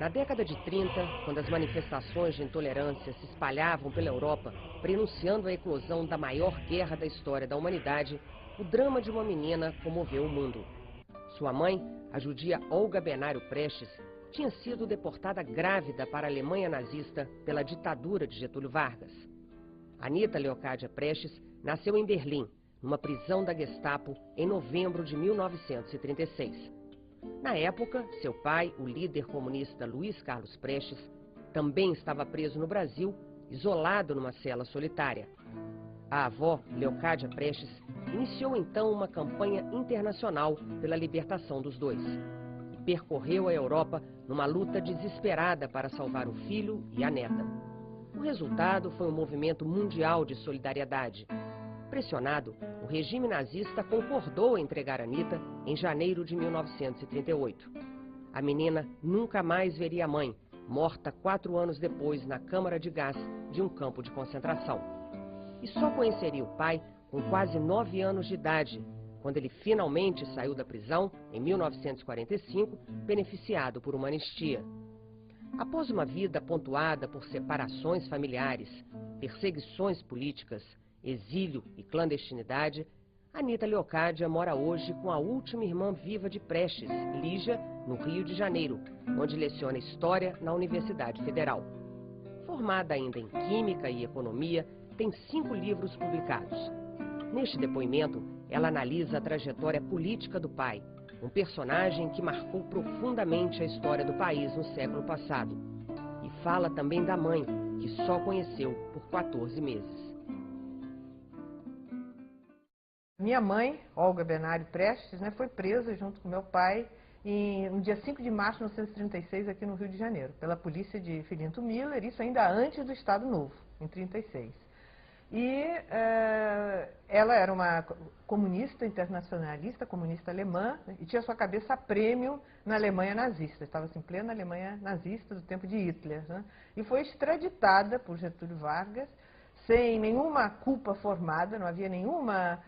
Na década de 30, quando as manifestações de intolerância se espalhavam pela Europa, prenunciando a eclosão da maior guerra da história da humanidade, o drama de uma menina comoveu o mundo. Sua mãe, a judia Olga Benário Prestes, tinha sido deportada grávida para a Alemanha nazista pela ditadura de Getúlio Vargas. Anita Leocádia Prestes nasceu em Berlim, numa prisão da Gestapo, em novembro de 1936. Na época, seu pai, o líder comunista Luiz Carlos Prestes, também estava preso no Brasil, isolado numa cela solitária. A avó, Leocádia Prestes, iniciou então uma campanha internacional pela libertação dos dois e percorreu a Europa numa luta desesperada para salvar o filho e a neta. O resultado foi um movimento mundial de solidariedade. Pressionado, o regime nazista concordou em entregar Anita em janeiro de 1938. A menina nunca mais veria a mãe, morta 4 anos depois na câmara de gás de um campo de concentração. E só conheceria o pai com quase 9 anos de idade, quando ele finalmente saiu da prisão, em 1945, beneficiado por uma anistia. Após uma vida pontuada por separações familiares, perseguições políticas, exílio e clandestinidade, Anita Leocádia mora hoje com a última irmã viva de Prestes, Lígia, no Rio de Janeiro, onde leciona História na Universidade Federal. Formada ainda em Química e Economia, tem 5 livros publicados. Neste depoimento, ela analisa a trajetória política do pai, um personagem que marcou profundamente a história do país no século passado. E fala também da mãe, que só conheceu por 14 meses. Minha mãe, Olga Benário Prestes, foi presa junto com meu pai no dia 5 de março de 1936, aqui no Rio de Janeiro, pela polícia de Filinto Miller, isso ainda antes do Estado Novo, em 1936. E ela era uma comunista internacionalista, comunista alemã, e tinha sua cabeça a prêmio na Alemanha nazista. Estava em plena Alemanha nazista do tempo de Hitler. E foi extraditada por Getúlio Vargas, sem nenhuma culpa formada, não havia nenhuma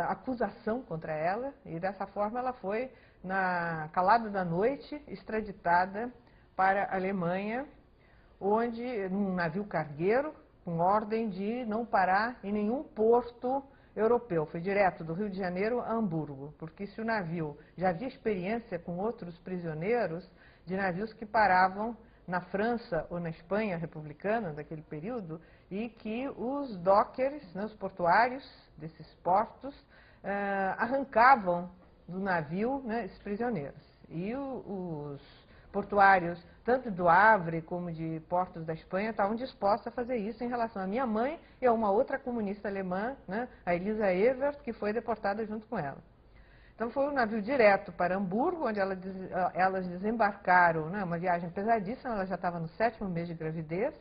acusação contra ela. E dessa forma ela foi, na calada da noite, extraditada para a Alemanha, onde, num navio cargueiro, com ordem de não parar em nenhum porto europeu. Foi direto do Rio de Janeiro a Hamburgo, porque se o navio já havia experiência com outros prisioneiros de navios que paravam na França ou na Espanha republicana daquele período, e que os dockers, os portuários desses portos, arrancavam do navio esses prisioneiros. E os portuários, tanto do Havre como de portos da Espanha, estavam dispostos a fazer isso em relação à minha mãe e a uma outra comunista alemã, a Elisa Evert, que foi deportada junto com ela. Então foi um navio direto para Hamburgo, onde elas desembarcaram, uma viagem pesadíssima, ela já estava no 7º mês de gravidez,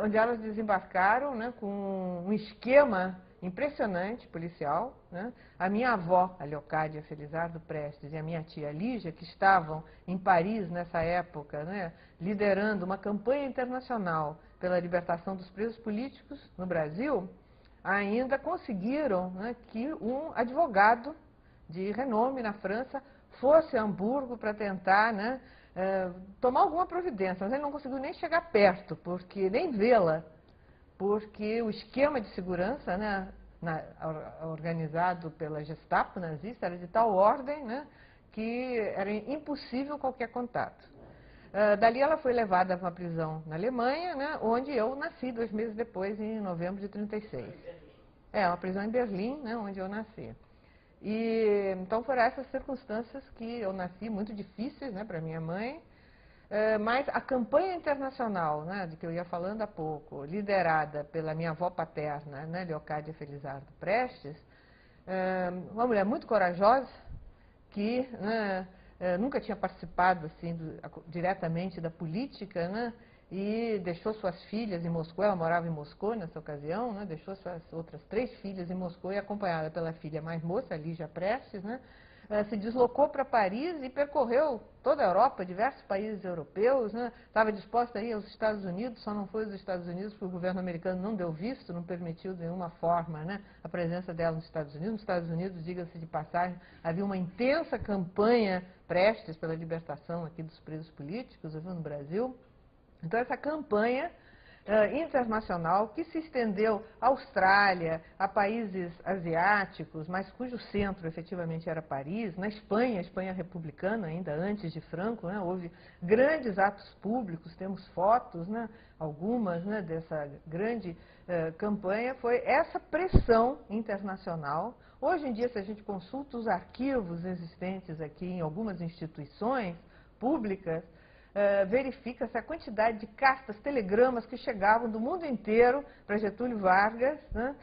onde elas desembarcaram com um esquema impressionante, policial. A minha avó, a Leocádia Felizardo Prestes, e a minha tia Lígia, que estavam em Paris nessa época, liderando uma campanha internacional pela libertação dos presos políticos no Brasil, ainda conseguiram que um advogado de renome na França fosse a Hamburgo para tentar tomar alguma providência, mas ele não conseguiu nem chegar perto, nem vê-la, porque o esquema de segurança organizado pela Gestapo nazista era de tal ordem que era impossível qualquer contato. Dali ela foi levada para uma prisão na Alemanha, onde eu nasci 2 meses depois, em novembro de 1936. Uma prisão em Berlim, onde eu nasci. E então foram essas circunstâncias que eu nasci, muito difíceis para minha mãe. Mas a campanha internacional, de que eu ia falando há pouco, liderada pela minha avó paterna, Leocádia Felizardo Prestes, uma mulher muito corajosa, que nunca tinha participado assim, diretamente da política, e deixou suas filhas em Moscou. Ela morava em Moscou nessa ocasião, deixou suas outras 3 filhas em Moscou, e acompanhada pela filha mais moça, Lígia Prestes, se deslocou para Paris e percorreu toda a Europa, diversos países europeus, né? Estava disposta a ir aos Estados Unidos, só não foi aos Estados Unidos porque o governo americano não deu visto, não permitiu de nenhuma forma, né, a presença dela nos Estados Unidos. Nos Estados Unidos, diga-se de passagem, havia uma intensa campanha prestes pela libertação aqui dos presos políticos, no Brasil. Então, essa campanha internacional que se estendeu à Austrália, a países asiáticos, mas cujo centro efetivamente era Paris, na Espanha, a Espanha republicana, ainda antes de Franco, né, houve grandes atos públicos, temos fotos, né, algumas, né, dessa grande campanha. Foi essa pressão internacional. Hoje em dia, se a gente consulta os arquivos existentes aqui em algumas instituições públicas, verifica-se a quantidade de cartas, telegramas que chegavam do mundo inteiro para Getúlio Vargas, né,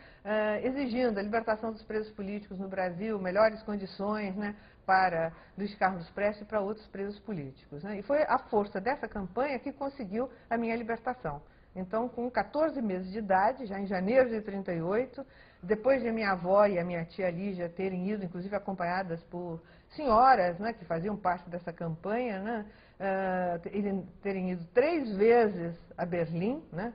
exigindo a libertação dos presos políticos no Brasil, melhores condições, né, para Luiz Carlos Prestes e para outros presos políticos, né. E foi a força dessa campanha que conseguiu a minha libertação. Então, com 14 meses de idade, já em janeiro de 38, depois de a minha avó e a minha tia Lígia terem ido, inclusive acompanhadas por senhoras, né, que faziam parte dessa campanha, né, terem ido 3 vezes a Berlim, né,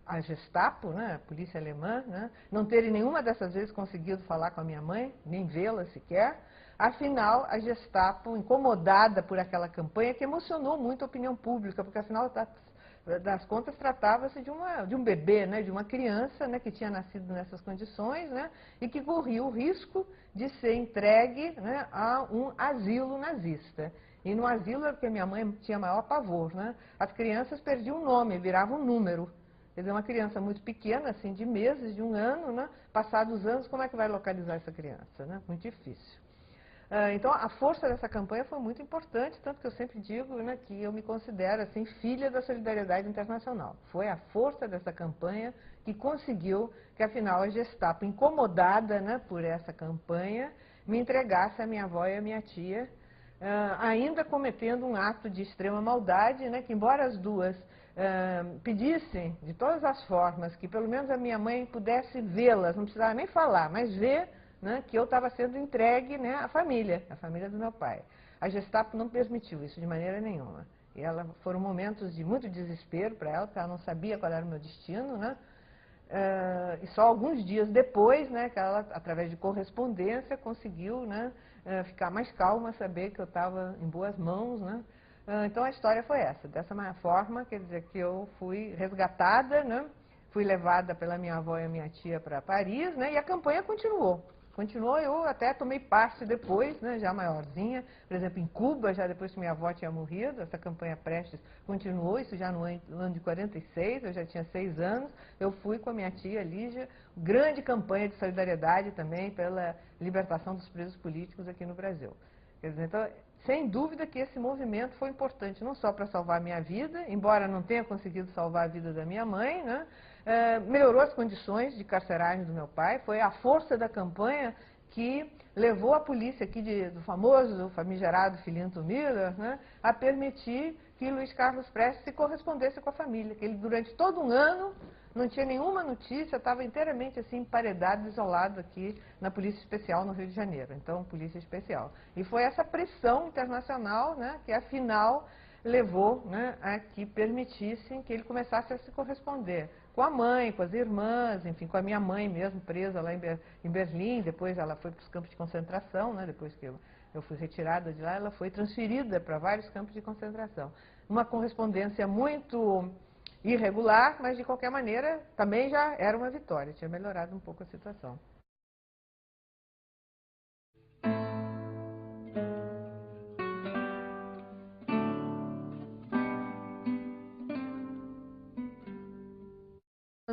a Gestapo, né, a polícia alemã, né, não terem nenhuma dessas vezes conseguido falar com a minha mãe, nem vê-la sequer. Afinal, a Gestapo, incomodada por aquela campanha, que emocionou muito a opinião pública, porque afinal das contas tratava-se de um bebê, né, de uma criança, né, que tinha nascido nessas condições, né, e que corria o risco de ser entregue, né, a um asilo nazista. E no asilo era porque minha mãe tinha maior pavor, né? As crianças perdiam o nome, viravam um número. Quer dizer, uma criança muito pequena, assim, de meses, de 1 ano, né? Passados os anos, como é que vai localizar essa criança, né? Muito difícil. Então, a força dessa campanha foi muito importante, tanto que eu sempre digo, né, que eu me considero, assim, filha da solidariedade internacional. Foi a força dessa campanha que conseguiu que, afinal, a Gestapo, incomodada, né, por essa campanha, me entregasse a minha avó e a minha tia, ainda cometendo um ato de extrema maldade, né, que embora as duas pedissem de todas as formas que pelo menos a minha mãe pudesse vê-las, não precisava nem falar, mas ver, né, que eu estava sendo entregue, né, à família do meu pai. A Gestapo não permitiu isso de maneira nenhuma. E foram momentos de muito desespero para ela, porque ela não sabia qual era o meu destino, né? E só alguns dias depois, né, que ela, através de correspondência, conseguiu, né, ficar mais calma, saber que eu estava em boas mãos, né? Então a história foi essa. Dessa forma, quer dizer que eu fui resgatada, né, fui levada pela minha avó e a minha tia para Paris, né, e a campanha continuou. Continuou, eu até tomei parte depois, né, já maiorzinha, por exemplo, em Cuba, já depois que minha avó tinha morrido, essa campanha Prestes continuou, isso já no ano de 46, eu já tinha 6 anos, eu fui com a minha tia Lígia, grande campanha de solidariedade também pela libertação dos presos políticos aqui no Brasil. Quer dizer, então, sem dúvida que esse movimento foi importante, não só para salvar a minha vida, embora não tenha conseguido salvar a vida da minha mãe, né? Melhorou as condições de carceragem do meu pai, foi a força da campanha que levou a polícia aqui do famoso, famigerado Filinto Miller, né, a permitir que Luiz Carlos Prestes se correspondesse com a família, que ele durante todo um ano não tinha nenhuma notícia, estava inteiramente assim emparedado, isolado aqui na Polícia Especial no Rio de Janeiro, então Polícia Especial. E foi essa pressão internacional, né, que afinal levou, né, a que permitissem que ele começasse a se corresponder com a mãe, com as irmãs, enfim, com a minha mãe mesmo, presa lá em Berlim, depois ela foi para os campos de concentração, né, depois que eu fui retirada de lá, ela foi transferida para vários campos de concentração. Uma correspondência muito irregular, mas de qualquer maneira também já era uma vitória, tinha melhorado um pouco a situação.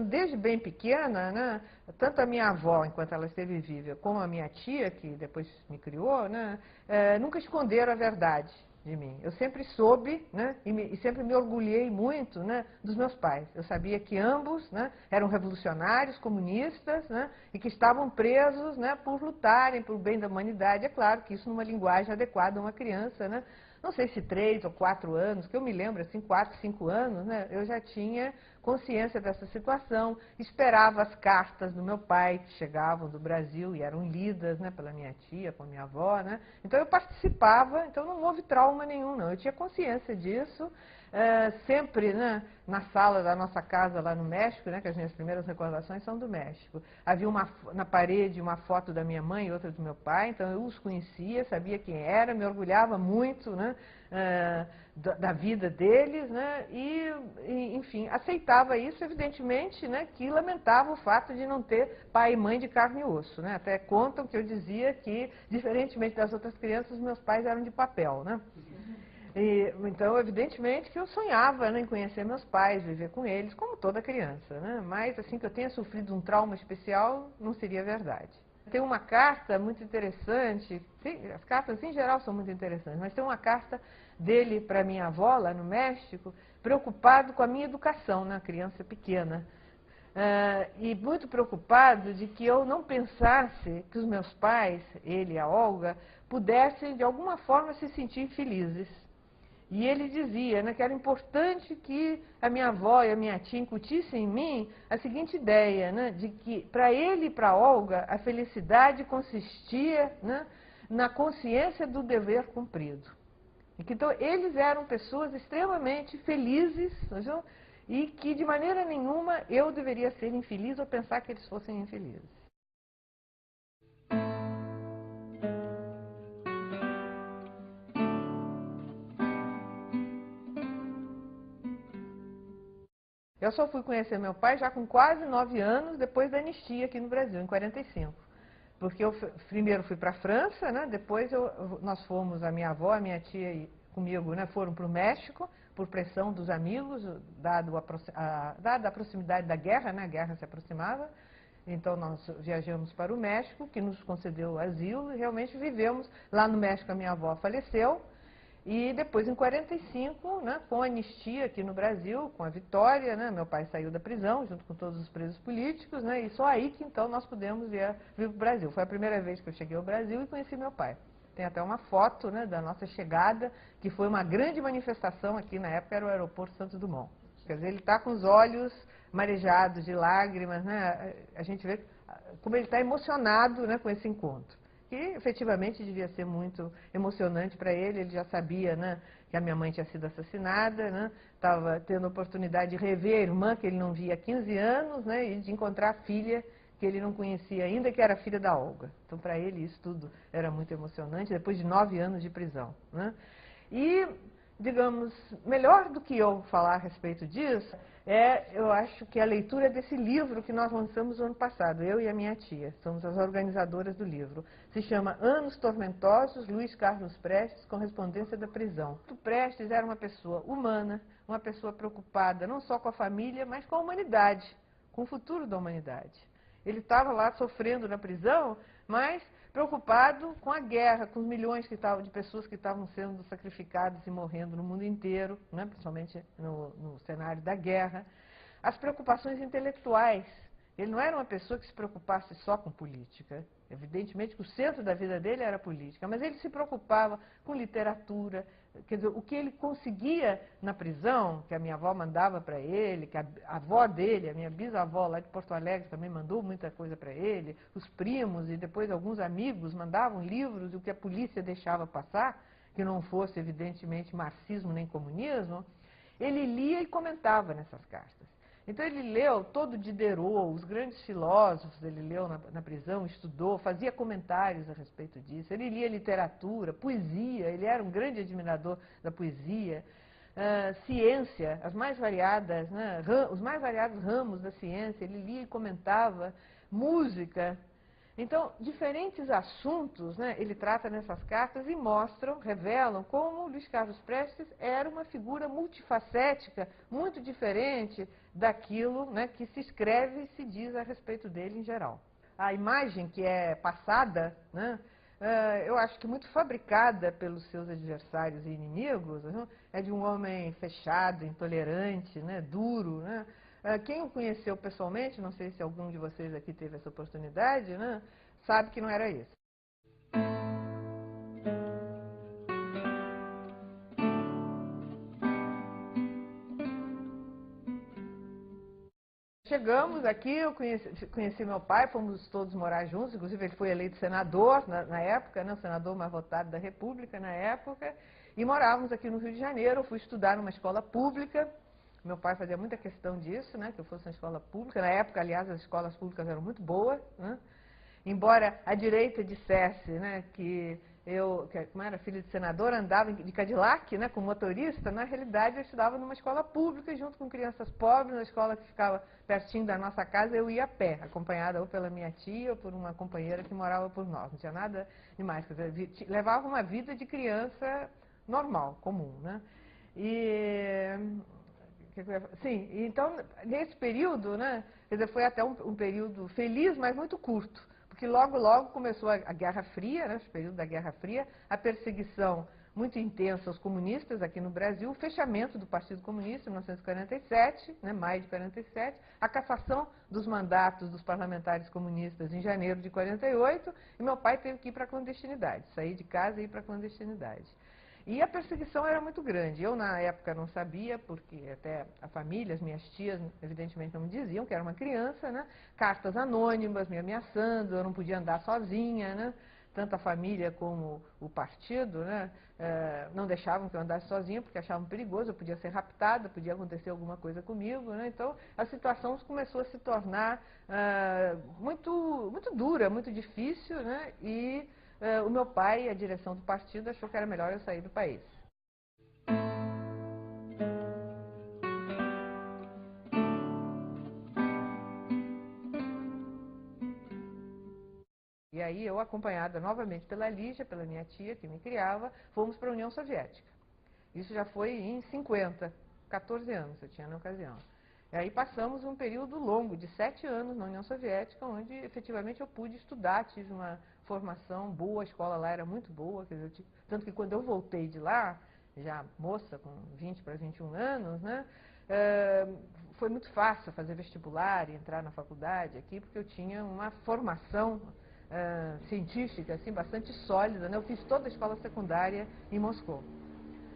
Desde bem pequena, né, tanto a minha avó, enquanto ela esteve viva, como a minha tia, que depois me criou, né, nunca esconderam a verdade de mim. Eu sempre soube, né, e sempre me orgulhei muito, né, dos meus pais. Eu sabia que ambos, né, eram revolucionários, comunistas, né, e que estavam presos, né, por lutarem pelo bem da humanidade. É claro que isso numa linguagem adequada a uma criança, né, não sei se 3 ou 4 anos, que eu me lembro, assim, 4, 5 anos, né, eu já tinha consciência dessa situação, esperava as cartas do meu pai, que chegavam do Brasil e eram lidas, né, pela minha tia, com a minha avó, né, então eu participava, então não houve trauma nenhum, não, eu tinha consciência disso, sempre, né, na sala da nossa casa lá no México, né, que as minhas primeiras recordações são do México, havia na parede uma foto da minha mãe e outra do meu pai, então eu os conhecia, sabia quem era, me orgulhava muito, né, da vida deles, né, e, enfim, aceitava isso, evidentemente, né, que lamentava o fato de não ter pai e mãe de carne e osso, né, até contam que eu dizia que, diferentemente das outras crianças, meus pais eram de papel, né. Então, evidentemente, que eu sonhava, né, em conhecer meus pais, viver com eles, como toda criança, né? Mas, assim, que eu tenha sofrido um trauma especial, não seria verdade. Tem uma carta muito interessante, as cartas em geral são muito interessantes, mas tem uma carta dele para minha avó, lá no México, preocupado com a minha educação, né, criança pequena. E muito preocupado de que eu não pensasse que os meus pais, ele e a Olga, pudessem, de alguma forma, se sentir felizes. E ele dizia, né, que era importante que a minha avó e a minha tia incutissem em mim a seguinte ideia, né, de que para ele e para Olga a felicidade consistia, né, na consciência do dever cumprido. E que, então, eles eram pessoas extremamente felizes, não, e que de maneira nenhuma eu deveria ser infeliz ou pensar que eles fossem infelizes. Eu só fui conhecer meu pai já com quase 9 anos, depois da anistia aqui no Brasil, em 45. Porque eu primeiro fui para a França, né, depois nós fomos, a minha avó, a minha tia e comigo, né, foram para o México, por pressão dos amigos, dada a proximidade da guerra, né, a guerra se aproximava. Então nós viajamos para o México, que nos concedeu asilo, e realmente vivemos lá no México. A minha avó faleceu. E depois, em 45, né, com a anistia aqui no Brasil, com a vitória, né, meu pai saiu da prisão, junto com todos os presos políticos, né, e só aí que então nós pudemos vir para o Brasil. Foi a primeira vez que eu cheguei ao Brasil e conheci meu pai. Tem até uma foto, né, da nossa chegada, que foi uma grande manifestação aqui, na época era o aeroporto Santos Dumont. Quer dizer, ele está com os olhos marejados de lágrimas, né, a gente vê como ele está emocionado, né, com esse encontro. Que efetivamente devia ser muito emocionante para ele. Ele já sabia, né, que a minha mãe tinha sido assassinada, né, estava tendo a oportunidade de rever a irmã que ele não via há 15 anos, né, e de encontrar a filha que ele não conhecia ainda, que era a filha da Olga. Então, para ele, isso tudo era muito emocionante, depois de 9 anos de prisão, né. E, digamos, melhor do que eu falar a respeito disso, eu acho que a leitura desse livro que nós lançamos no ano passado, eu e a minha tia, somos as organizadoras do livro. Se chama Anos Tormentosos, Luiz Carlos Prestes, Correspondência da Prisão. O Prestes era uma pessoa humana, uma pessoa preocupada não só com a família, mas com a humanidade, com o futuro da humanidade. Ele estava lá sofrendo na prisão, mas preocupado com a guerra, com os milhões de pessoas que estavam sendo sacrificadas e morrendo no mundo inteiro, né, principalmente no cenário da guerra. As preocupações intelectuais. Ele não era uma pessoa que se preocupasse só com política. Evidentemente que o centro da vida dele era a política, mas ele se preocupava com literatura. Quer dizer, o que ele conseguia na prisão, que a minha avó mandava para ele, que a avó dele, a minha bisavó lá de Porto Alegre também mandou muita coisa para ele, os primos e depois alguns amigos mandavam livros, e o que a polícia deixava passar, que não fosse evidentemente marxismo nem comunismo, ele lia e comentava nessas cartas. Então ele leu todo Diderot, os grandes filósofos, ele leu na prisão, estudou, fazia comentários a respeito disso. Ele lia literatura, poesia, ele era um grande admirador da poesia, ciência, as mais variadas, né, os mais variados ramos da ciência, ele lia e comentava, música. Então, diferentes assuntos, né, ele trata nessas cartas e revelam como Luiz Carlos Prestes era uma figura multifacética, muito diferente daquilo, né, que se escreve e se diz a respeito dele em geral. A imagem que é passada, né, eu acho que muito fabricada pelos seus adversários e inimigos, né, é de um homem fechado, intolerante, né, duro, né. Quem o conheceu pessoalmente, não sei se algum de vocês aqui teve essa oportunidade, né, sabe que não era isso. chegamos aqui, eu conheci meu pai, fomos todos morar juntos, inclusive ele foi eleito senador na época, né, o senador mais votado da República na época, e morávamos aqui no Rio de Janeiro. Eu fui estudar numa escola pública, meu pai fazia muita questão disso, né, que eu fosse uma escola pública. Na época, aliás, as escolas públicas eram muito boas, né? Embora a direita dissesse, né, que como era filho de senador, andava de Cadillac, né, com motorista, na realidade eu estudava numa escola pública, junto com crianças pobres, na escola que ficava pertinho da nossa casa. Eu ia a pé, acompanhada ou pela minha tia ou por uma companheira que morava por nós. Não tinha nada demais, quer dizer, levava uma vida de criança normal, comum, né? Sim, então, nesse período, né, quer dizer, foi até um período feliz, mas muito curto, porque logo, logo começou a Guerra Fria, né, o período da Guerra Fria, a perseguição muito intensa aos comunistas aqui no Brasil, o fechamento do Partido Comunista em 1947, né, maio de 47, a cassação dos mandatos dos parlamentares comunistas em janeiro de 48, e meu pai teve que ir para a clandestinidade, sair de casa e ir para a clandestinidade. E a perseguição era muito grande. Eu, na época, não sabia, porque até a família, as minhas tias, evidentemente, não me diziam que era uma criança, né? Cartas anônimas me ameaçando, eu não podia andar sozinha, né? Tanto a família como o partido, né? Não deixavam que eu andasse sozinha, porque achavam perigoso, eu podia ser raptada, podia acontecer alguma coisa comigo, né? Então, a situação começou a se tornar muito dura, muito difícil, né? E o meu pai e a direção do partido achou que era melhor eu sair do país. E aí eu, acompanhada novamente pela Lígia, pela minha tia que me criava, fomos para a União Soviética. Isso já foi em 50, 14 anos eu tinha na ocasião. E aí passamos um período longo, de 7 anos na União Soviética, onde efetivamente eu pude estudar, tive uma formação boa, a escola lá era muito boa, quer dizer, tanto que quando eu voltei de lá, já moça, com 20 para 21 anos, né, foi muito fácil fazer vestibular e entrar na faculdade aqui, porque eu tinha uma formação científica assim, bastante sólida, né? Eu fiz toda a escola secundária em Moscou.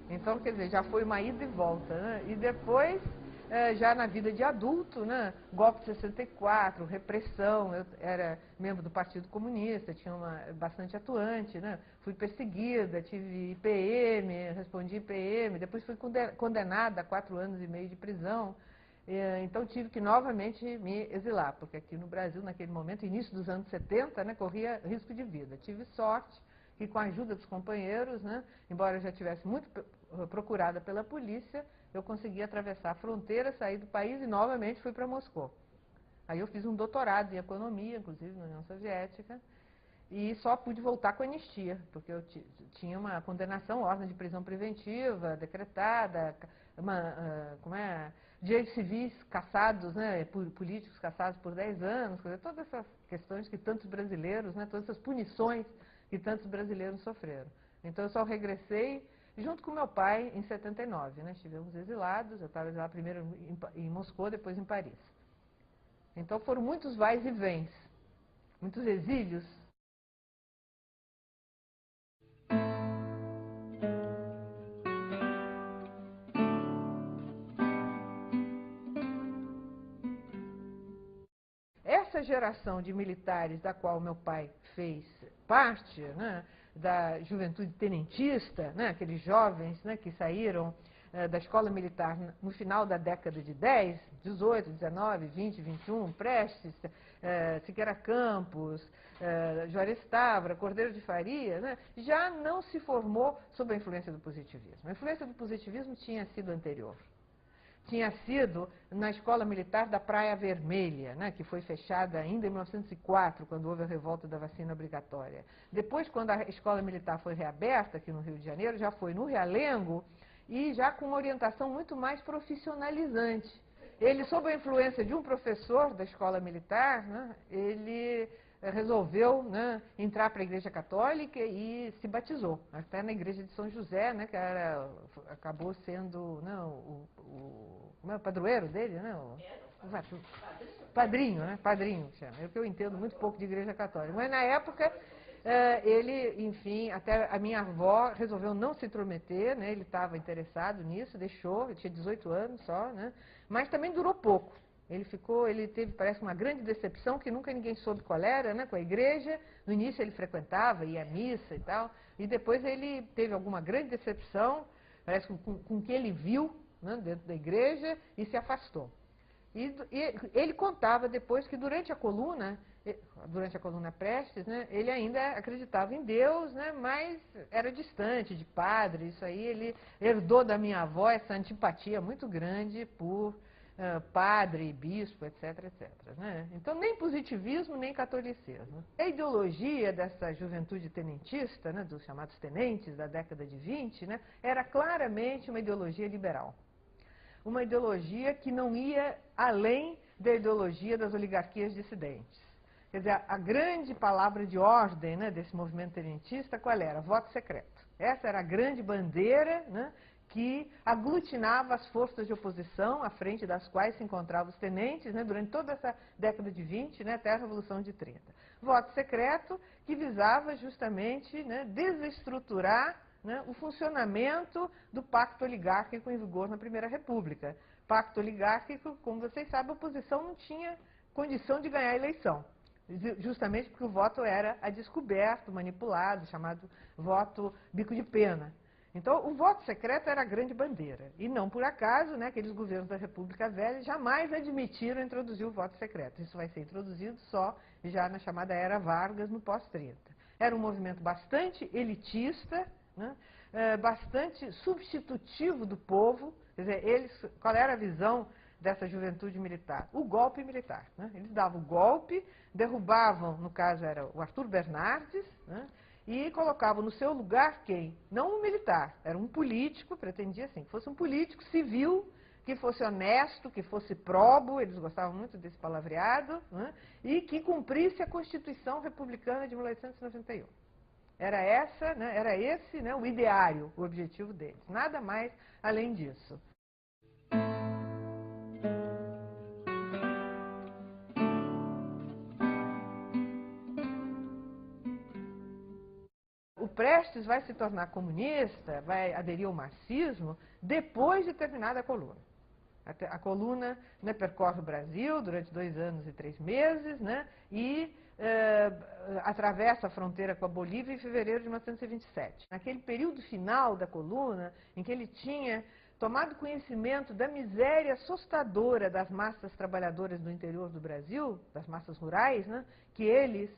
Então, quer dizer, já foi uma ida e volta, né? E depois, já na vida de adulto, né? Golpe de 64, repressão, eu era membro do Partido Comunista, tinha bastante atuante, né? Fui perseguida, tive IPM, respondi IPM, depois fui condenada a 4 anos e meio de prisão. Então tive que novamente me exilar, porque aqui no Brasil, naquele momento, início dos anos 70, né, corria risco de vida. Tive sorte que, com a ajuda dos companheiros, né, embora eu já tivesse muito procurada pela polícia, eu consegui atravessar a fronteira, sair do país e novamente fui para Moscou. Aí eu fiz um doutorado em economia, inclusive na União Soviética, e só pude voltar com anistia, porque eu tinha uma condenação, ordem de prisão preventiva decretada, direitos civis cassados, né, políticos cassados por 10 anos, quer dizer, todas essas questões que tantos brasileiros, né, todas essas punições que tantos brasileiros sofreram. Então eu só regressei junto com meu pai em 79, né, estivemos exilados, eu estava exilado primeiro em Moscou, depois em Paris. Então foram muitos vais e vens, muitos exílios. Essa geração de militares da qual meu pai fez parte, né, da juventude tenentista, né, aqueles jovens, né, que saíram da escola militar no final da década de 10, 18, 19, 20, 21, Prestes, Siqueira Campos, Juarez Távora, Cordeiro de Faria, né, já não se formou sob a influência do positivismo. A influência do positivismo tinha sido anterior. Tinha sido na Escola Militar da Praia Vermelha, né, que foi fechada ainda em 1904, quando houve a revolta da vacina obrigatória. Depois, quando a Escola Militar foi reaberta aqui no Rio de Janeiro, já foi no Realengo e já com uma orientação muito mais profissionalizante. Ele, sob a influência de um professor da Escola Militar, né, ele resolveu, né, entrar para a Igreja Católica e se batizou, até na Igreja de São José, né, que acabou sendo, né, como é o padroeiro dele, né? Padrinho, né? Padrinho, chama. Eu entendo muito pouco de Igreja Católica. Mas na época, ele, enfim, até a minha avó resolveu não se intrometer, né? Ele estava interessado nisso, deixou, ele tinha 18 anos só, né? Mas também durou pouco. Ele teve, parece, uma grande decepção, que nunca ninguém soube qual era, né, com a igreja. No início ele frequentava, ia à missa e tal, e depois ele teve alguma grande decepção, parece, com o que ele viu, né, dentro da igreja, e se afastou. E ele contava depois que durante a coluna Prestes, né, ele ainda acreditava em Deus, né, mas era distante de padre. Isso aí ele herdou da minha avó, essa antipatia muito grande por padre, bispo, etc, etc. Né? Então, nem positivismo, nem catolicismo. A ideologia dessa juventude tenentista, né, dos chamados tenentes da década de 20, né, era claramente uma ideologia liberal. Uma ideologia que não ia além da ideologia das oligarquias dissidentes. Quer dizer, a grande palavra de ordem, né, desse movimento tenentista, qual era? Voto secreto. Essa era a grande bandeira, né, que aglutinava as forças de oposição, à frente das quais se encontravam os tenentes, né, durante toda essa década de 20, né, até a Revolução de 30. Voto secreto que visava justamente, né, desestruturar, né, o funcionamento do pacto oligárquico em vigor na Primeira República. Pacto oligárquico, como vocês sabem, a oposição não tinha condição de ganhar a eleição, justamente porque o voto era a descoberto, manipulado, chamado voto bico de pena. Então, o voto secreto era a grande bandeira. E não por acaso, né, aqueles governos da República Velha jamais admitiram introduzir o voto secreto. Isso vai ser introduzido só já na chamada Era Vargas, no pós-30. Era um movimento bastante elitista, né, bastante substitutivo do povo. Quer dizer, qual era a visão dessa juventude militar? O golpe militar. Né? Eles davam o golpe, derrubavam, no caso era o Arthur Bernardes, né, e colocavam no seu lugar quem? Não um militar, era um político, pretendia assim, que fosse um político civil, que fosse honesto, que fosse probo, eles gostavam muito desse palavreado, né, e que cumprisse a Constituição Republicana de 1891. Era esse, né, o ideário, o objetivo deles. Nada mais além disso. O Prestes vai se tornar comunista, vai aderir ao marxismo, depois de terminada a coluna. A coluna, né, percorre o Brasil durante 2 anos e 3 meses, né, e atravessa a fronteira com a Bolívia em fevereiro de 1927. Naquele período final da coluna, em que ele tinha tomado conhecimento da miséria assustadora das massas trabalhadoras do interior do Brasil, das massas rurais, né, que eles,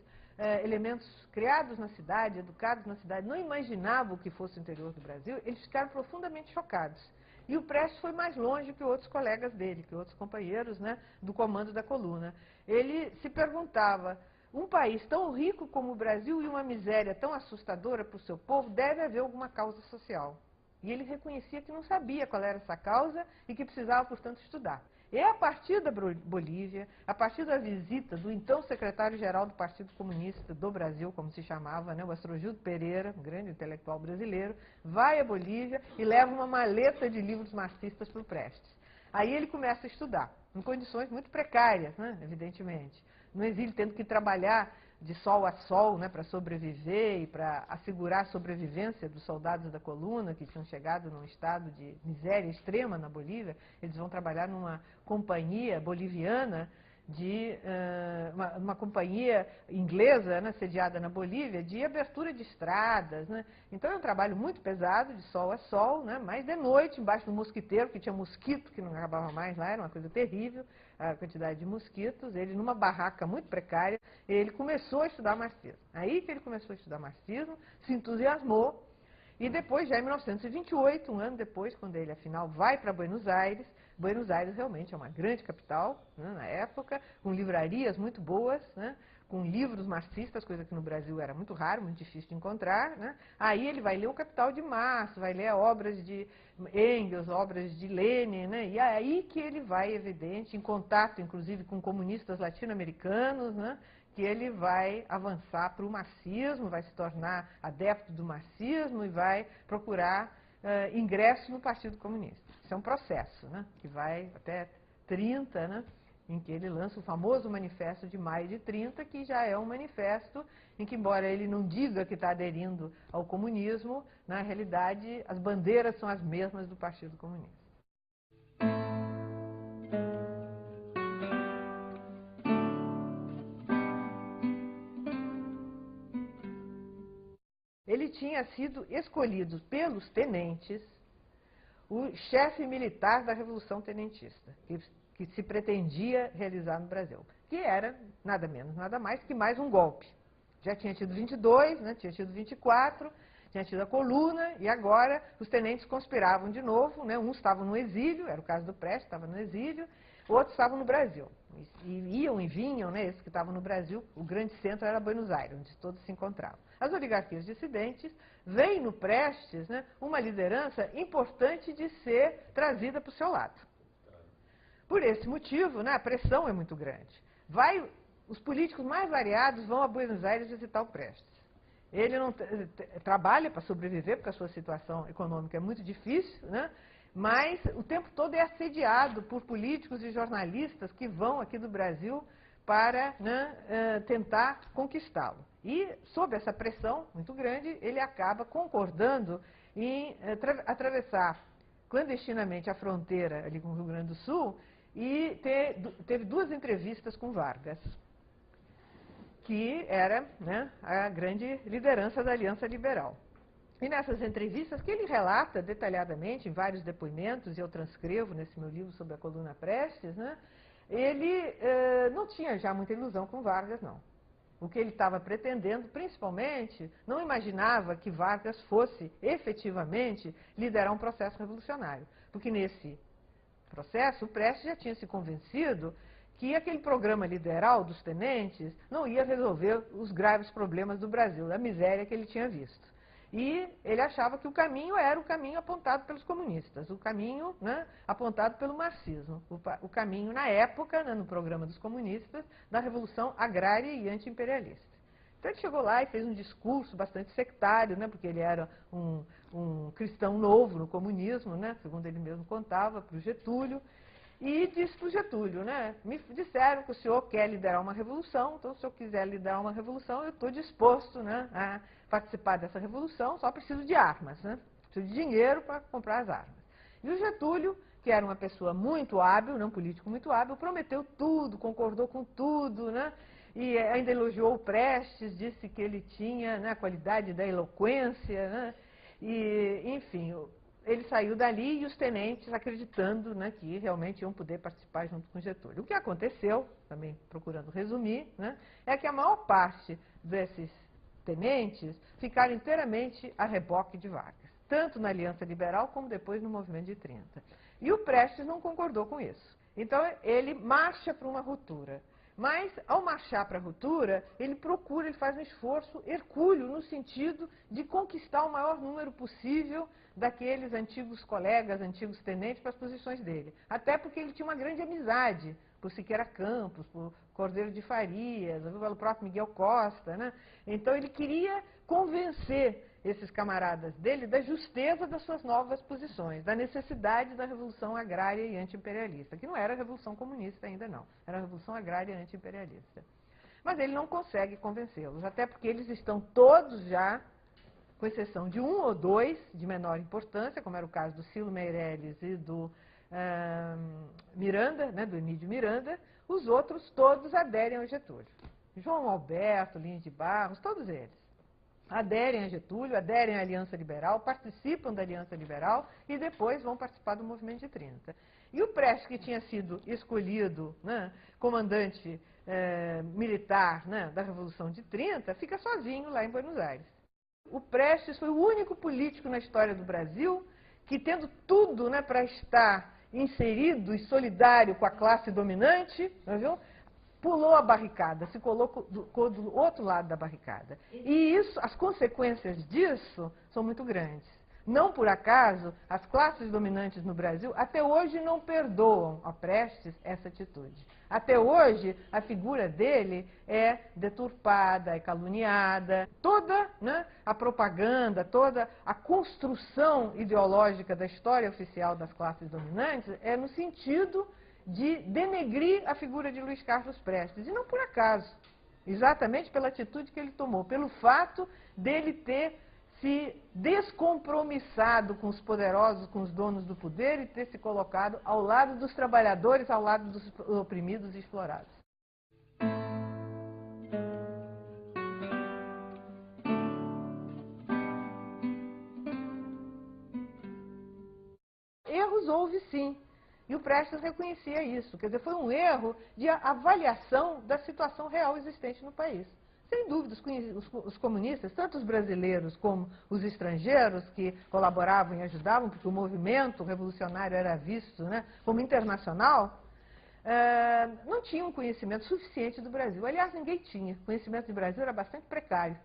elementos criados na cidade, educados na cidade, não imaginavam o que fosse o interior do Brasil, eles ficaram profundamente chocados. E o Prestes foi mais longe que outros colegas dele, que outros companheiros, né, do comando da coluna. Ele se perguntava, um país tão rico como o Brasil e uma miséria tão assustadora para o seu povo, deve haver alguma causa social. E ele reconhecia que não sabia qual era essa causa e que precisava, portanto, estudar. E a partir da Bolívia, a partir da visita do então secretário-geral do Partido Comunista do Brasil, como se chamava, né, o Astrogildo Pereira, um grande intelectual brasileiro, vai à Bolívia e leva uma maleta de livros marxistas para o Prestes. Aí ele começa a estudar, em condições muito precárias, né, evidentemente. No exílio, tendo que trabalhar de sol a sol, né, para sobreviver e para assegurar a sobrevivência dos soldados da coluna, que tinham chegado num estado de miséria extrema na Bolívia. Eles vão trabalhar numa companhia boliviana, uma companhia inglesa, né, sediada na Bolívia, de abertura de estradas. Né? Então é um trabalho muito pesado, de sol a sol, né, mas de noite, embaixo do mosquiteiro, que tinha mosquito, que não acabava mais lá, era uma coisa terrível, a quantidade de mosquitos. Ele, numa barraca muito precária, ele começou a estudar marxismo. Aí que ele começou a estudar marxismo, se entusiasmou, e depois, já em 1928, um ano depois, quando ele, afinal, vai para Buenos Aires realmente é uma grande capital, né, na época, com livrarias muito boas, né, com livros marxistas, coisa que no Brasil era muito raro, muito difícil de encontrar. Né. Aí ele vai ler o Capital de Marx, vai ler obras de Engels, obras de Lenin, né, e é aí que ele vai, evidente, em contato, inclusive, com comunistas latino-americanos, né, que ele vai avançar para o marxismo, vai se tornar adepto do marxismo e vai procurar ingresso no Partido Comunista. Isso é um processo, né, que vai até 30, né, em que ele lança o famoso Manifesto de Maio de 30, que já é um manifesto em que, embora ele não diga que está aderindo ao comunismo, na realidade as bandeiras são as mesmas do Partido Comunista. ele tinha sido escolhido pelos tenentes o chefe militar da Revolução Tenentista, que se pretendia realizar no Brasil, que era nada menos, nada mais que mais um golpe. Já tinha tido 22, né, tinha tido 24, tinha tido a coluna, e agora os tenentes conspiravam de novo, né, uns estavam no exílio, era o caso do Prestes, estava no exílio, outros estavam no Brasil. E iam e vinham, né, esses que estavam no Brasil, o grande centro era Buenos Aires, onde todos se encontravam. As oligarquias dissidentes veem no Prestes, né, uma liderança importante de ser trazida para o seu lado. Por esse motivo, né, a pressão é muito grande. Os políticos mais variados vão a Buenos Aires visitar o Prestes. Ele não trabalha para sobreviver, porque a sua situação econômica é muito difícil, né? Mas o tempo todo é assediado por políticos e jornalistas que vão aqui do Brasil para, né, tentar conquistá-lo. E, sob essa pressão muito grande, ele acaba concordando em atravessar clandestinamente a fronteira ali com o Rio Grande do Sul e teve 2 entrevistas com Vargas, que era, né, a grande liderança da Aliança Liberal. E nessas entrevistas, que ele relata detalhadamente em vários depoimentos, e eu transcrevo nesse meu livro sobre a coluna Prestes, né, ele não tinha já muita ilusão com Vargas, não. O que ele estava pretendendo, principalmente, não imaginava que Vargas fosse efetivamente liderar um processo revolucionário. Porque nesse processo, o Prestes já tinha se convencido que aquele programa liberal dos tenentes não ia resolver os graves problemas do Brasil, da miséria que ele tinha visto. E ele achava que o caminho era o caminho apontado pelos comunistas, o caminho, né, apontado pelo marxismo, o caminho, na época, né, no programa dos comunistas, da revolução agrária e anti-imperialista. Então ele chegou lá e fez um discurso bastante sectário, né, porque ele era um cristão novo no comunismo, né, segundo ele mesmo contava, para o Getúlio, e disse para o Getúlio, né, me disseram que o senhor quer liderar uma revolução, então se o senhor quiser liderar uma revolução, eu estou disposto, né, a participar dessa revolução, só preciso de armas, né, preciso de dinheiro para comprar as armas. E o Getúlio, que era uma pessoa muito hábil, um político muito hábil, prometeu tudo, concordou com tudo, né, e ainda elogiou o Prestes, disse que ele tinha, né, a qualidade da eloquência, né, e, enfim, ele saiu dali e os tenentes acreditando, né, que realmente iam poder participar junto com Getúlio. O que aconteceu, também procurando resumir, né, é que a maior parte desses tenentes ficaram inteiramente a reboque de Vargas, tanto na Aliança Liberal como depois no Movimento de 30. E o Prestes não concordou com isso. Então ele marcha para uma ruptura. Mas, ao marchar para a ruptura, ele faz um esforço hercúleo no sentido de conquistar o maior número possível daqueles antigos colegas, antigos tenentes, para as posições dele. Até porque ele tinha uma grande amizade por Siqueira Campos, por Cordeiro de Farias, pelo próprio Miguel Costa, né? Então ele queria convencer esses camaradas dele da justeza das suas novas posições, da necessidade da revolução agrária e anti-imperialista, que não era a revolução comunista ainda não, era a revolução agrária e anti-imperialista. Mas ele não consegue convencê-los, até porque eles estão todos já, com exceção de 1 ou 2 de menor importância, como era o caso do Cilo Meirelles e do Miranda, né, do Emílio Miranda, os outros todos aderem ao Getúlio. João Alberto, Lins de Barros, todos eles aderem a Getúlio, aderem à Aliança Liberal, participam da Aliança Liberal e depois vão participar do Movimento de 30. E o Prestes, que tinha sido escolhido, né, comandante militar, né, da Revolução de 30, fica sozinho lá em Buenos Aires. O Prestes foi o único político na história do Brasil que, tendo tudo, né, para estar inserido e solidário com a classe dominante, viu, pulou a barricada, se colocou do outro lado da barricada. E isso, as consequências disso são muito grandes. Não por acaso, as classes dominantes no Brasil até hoje não perdoam a Prestes essa atitude. Até hoje, a figura dele é deturpada, é caluniada. Toda, né, a propaganda, toda a construção ideológica da história oficial das classes dominantes é no sentido de denegrir a figura de Luiz Carlos Prestes. E não por acaso, exatamente pela atitude que ele tomou, pelo fato dele ter se descompromissado com os poderosos, com os donos do poder e ter se colocado ao lado dos trabalhadores, ao lado dos oprimidos e explorados. os houve sim. E o Prestes reconhecia isso. Quer dizer, foi um erro de avaliação da situação real existente no país. Sem dúvida, os comunistas, tanto os brasileiros como os estrangeiros que colaboravam e ajudavam, porque o movimento revolucionário era visto, né, como internacional, não tinham conhecimento suficiente do Brasil. Aliás, ninguém tinha. O conhecimento do Brasil era bastante precário.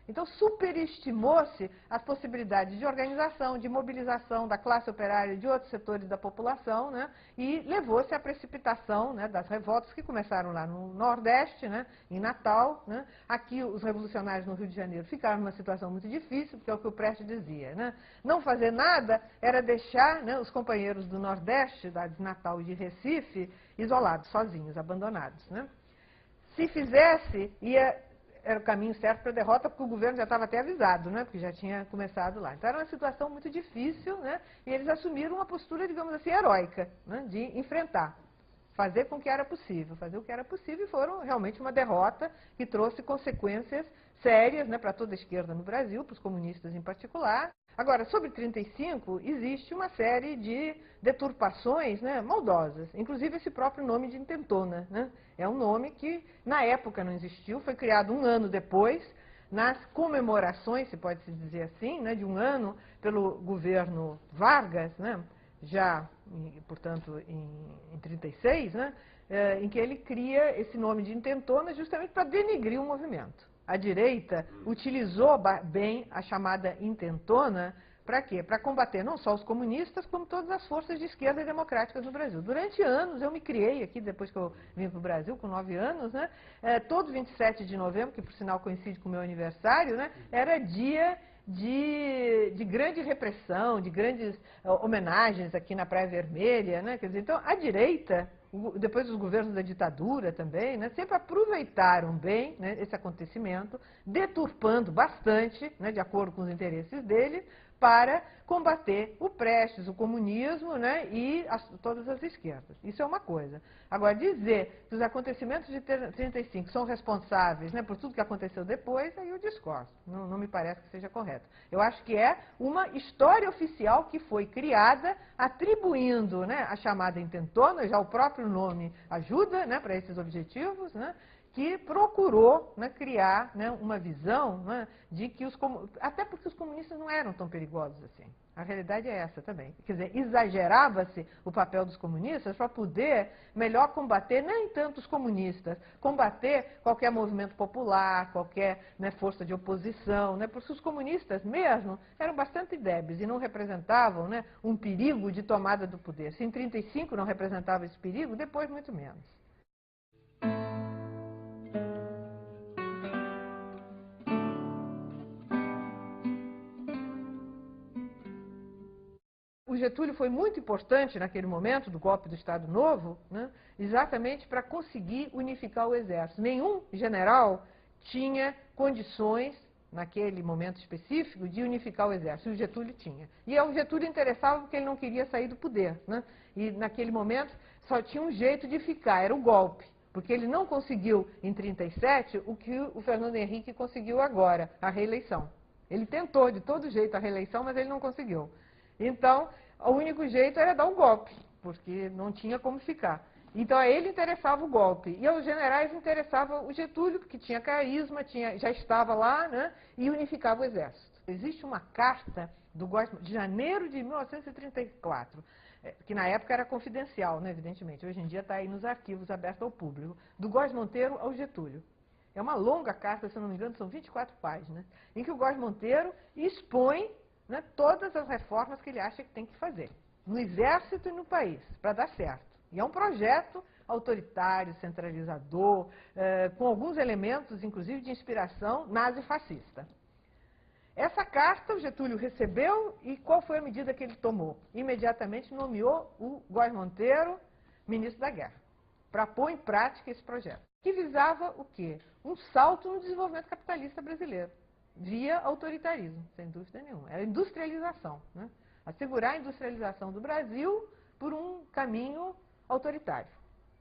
Então, superestimou-se as possibilidades de organização, de mobilização da classe operária e de outros setores da população, né, e levou-se à precipitação, né, das revoltas que começaram lá no Nordeste, né, em Natal. Né. Aqui, os revolucionários no Rio de Janeiro ficaram numa situação muito difícil, porque é o que o Prestes dizia. Né. Não fazer nada era deixar, né, os companheiros do Nordeste, de Natal e de Recife, isolados, sozinhos, abandonados. Né. Se fizesse, era o caminho certo para a derrota, porque o governo já estava até avisado, né, porque já tinha começado lá. Então, era uma situação muito difícil, né, e eles assumiram uma postura, digamos assim, heróica, né, de enfrentar, fazer com que era possível, fazer o que era possível, e foram realmente uma derrota que trouxe consequências sérias, né, para toda a esquerda no Brasil, para os comunistas em particular. Agora, sobre 35, existe uma série de deturpações, né, maldosas, inclusive esse próprio nome de intentona. Né? É um nome que, na época, não existiu, foi criado um ano depois, nas comemorações, se pode se dizer assim, né, de um ano pelo governo Vargas, né, já, portanto, em 36, né, em que ele cria esse nome de intentona justamente para denigrir o movimento. A direita utilizou bem a chamada intentona para quê? Para combater não só os comunistas, como todas as forças de esquerda democráticas no Brasil. Durante anos, eu me criei aqui, depois que eu vim para o Brasil, com 9 anos, né, todo 27 de novembro, que por sinal coincide com o meu aniversário, né, era dia de grande repressão, de grandes homenagens aqui na Praia Vermelha. Né, quer dizer, então, a direita, depois dos governos da ditadura também, né, sempre aproveitaram bem, né, esse acontecimento, deturpando bastante, né, de acordo com os interesses deles, para combater o Prestes, o comunismo, né, e todas as esquerdas. Isso é uma coisa. Agora, dizer que os acontecimentos de 35 são responsáveis, né, por tudo que aconteceu depois, aí eu discordo. Não me parece que seja correto. Eu acho que é uma história oficial que foi criada atribuindo, né, a chamada intentona, já o próprio nome ajuda, né, para esses objetivos, né, que procurou, né, criar, né, uma visão, né, de que até porque os comunistas não eram tão perigosos assim. A realidade é essa também. Quer dizer, exagerava-se o papel dos comunistas para poder melhor combater, nem tanto os comunistas, combater qualquer movimento popular, qualquer, né, força de oposição, né, porque os comunistas mesmo eram bastante débeis e não representavam, né, um perigo de tomada do poder. Se em 35 não representava esse perigo, depois muito menos. O Getúlio foi muito importante naquele momento do golpe do Estado Novo, né, exatamente para conseguir unificar o exército. Nenhum general tinha condições, naquele momento específico, de unificar o exército. O Getúlio tinha. E o Getúlio interessava porque ele não queria sair do poder. Né, e naquele momento só tinha um jeito de ficar, era o golpe. Porque ele não conseguiu, em 37, o que o Fernando Henrique conseguiu agora, a reeleição. Ele tentou de todo jeito a reeleição, mas ele não conseguiu. Então, o único jeito era dar um golpe, porque não tinha como ficar. Então, a ele interessava o golpe. E aos generais interessava o Getúlio, que tinha carisma, já estava lá, né, e unificava o exército. Existe uma carta do Góes de janeiro de 1934, que na época era confidencial, né, evidentemente. Hoje em dia está aí nos arquivos abertos ao público, do Góes Monteiro ao Getúlio. É uma longa carta, se não me engano, são 24 páginas, em que o Góes Monteiro expõe, né, todas as reformas que ele acha que tem que fazer, no exército e no país, para dar certo. E é um projeto autoritário, centralizador, com alguns elementos, inclusive, de inspiração nazi-fascista. Essa carta o Getúlio recebeu e qual foi a medida que ele tomou? Imediatamente nomeou o Góes Monteiro ministro da Guerra, para pôr em prática esse projeto, que visava o quê? Um salto no desenvolvimento capitalista brasileiro, via autoritarismo, sem dúvida nenhuma. Era industrialização, né? Assegurar a industrialização do Brasil por um caminho autoritário.